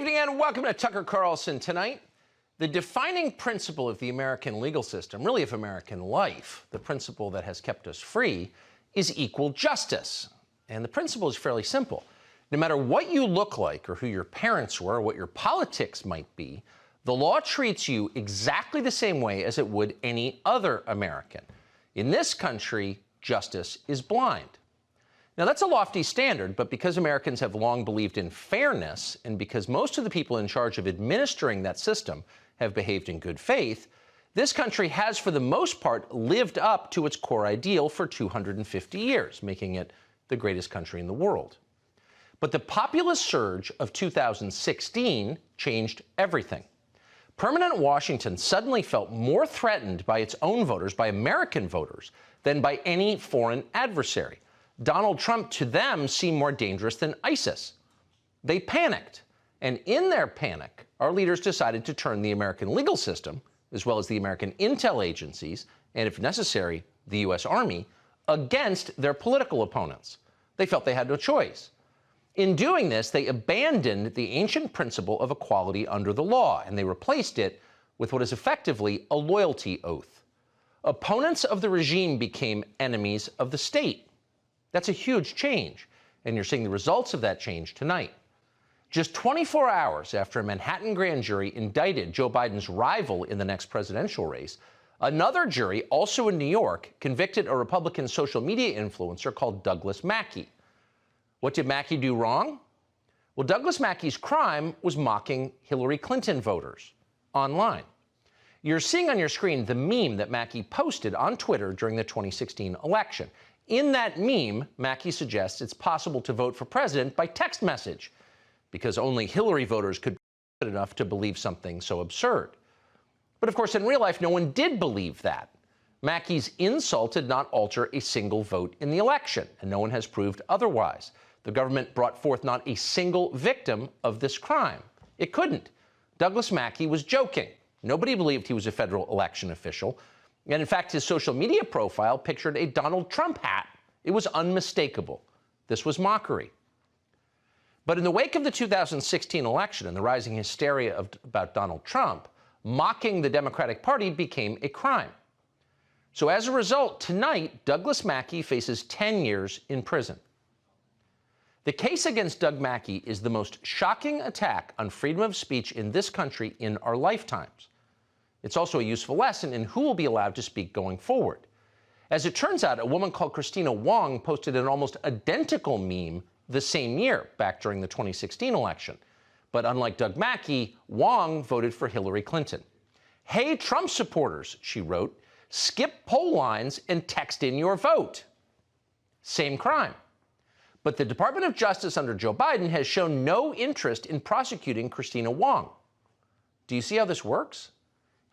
evening and welcome to Tucker Carlson. Tonight, the defining principle of the American legal system, really of American life, the principle that has kept us free, is equal justice. And the principle is fairly simple. No matter what you look like or who your parents were or what your politics might be, the law treats you exactly the same way as it would any other American. In this country, justice is blind. Now, that's a lofty standard, but because Americans have long believed in fairness, and because most of the people in charge of administering that system have behaved in good faith, this country has, for the most part, lived up to its core ideal for 250 years, making it the greatest country in the world. But the populist surge of 2016 changed everything. Permanent Washington suddenly felt more threatened by its own voters, by American voters, than by any foreign adversary. Donald Trump, to them, seemed more dangerous than ISIS. They panicked, and in their panic, our leaders decided to turn the American legal system, as well as the American intel agencies, and if necessary, the U.S. Army, against their political opponents. They felt they had no choice. In doing this, they abandoned the ancient principle of equality under the law, and they replaced it with what is effectively a loyalty oath. Opponents of the regime became enemies of the state. That's a huge change, and you're seeing the results of that change tonight. Just 24 hours after a Manhattan grand jury indicted Joe Biden's rival in the next presidential race, another jury, also in New York, convicted a Republican social media influencer called Douglas Mackey. What did Mackey do wrong? Well, Douglas Mackey's crime was mocking Hillary Clinton voters online. You're seeing on your screen the meme that Mackey posted on Twitter during the 2016 election. In that meme, Mackey suggests it's possible to vote for president by text message, because only Hillary voters could be good enough to believe something so absurd. But of course, in real life, no one did believe that. Mackey's insult did not alter a single vote in the election, and no one has proved otherwise. The government brought forth not a single victim of this crime. It couldn't. Douglas Mackey was joking. Nobody believed he was a federal election official. And in fact, his social media profile pictured a Donald Trump hat. It was unmistakable. This was mockery. But in the wake of the 2016 election and the rising hysteria about Donald Trump, mocking the Democratic Party became a crime. So as a result, tonight, Douglas Mackey faces 10 years in prison. The case against Doug Mackey is the most shocking attack on freedom of speech in this country in our lifetimes. It's also a useful lesson in who will be allowed to speak going forward. As it turns out, a woman called Christina Wong posted an almost identical meme the same year, back during the 2016 election. But unlike Doug Mackey, Wong voted for Hillary Clinton. "Hey, Trump supporters," she wrote, "skip poll lines and text in your vote." Same crime. But the Department of Justice under Joe Biden has shown no interest in prosecuting Christina Wong. Do you see how this works?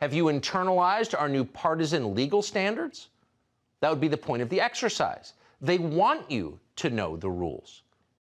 Have you internalized our new partisan legal standards? That would be the point of the exercise. They want you to know the rules.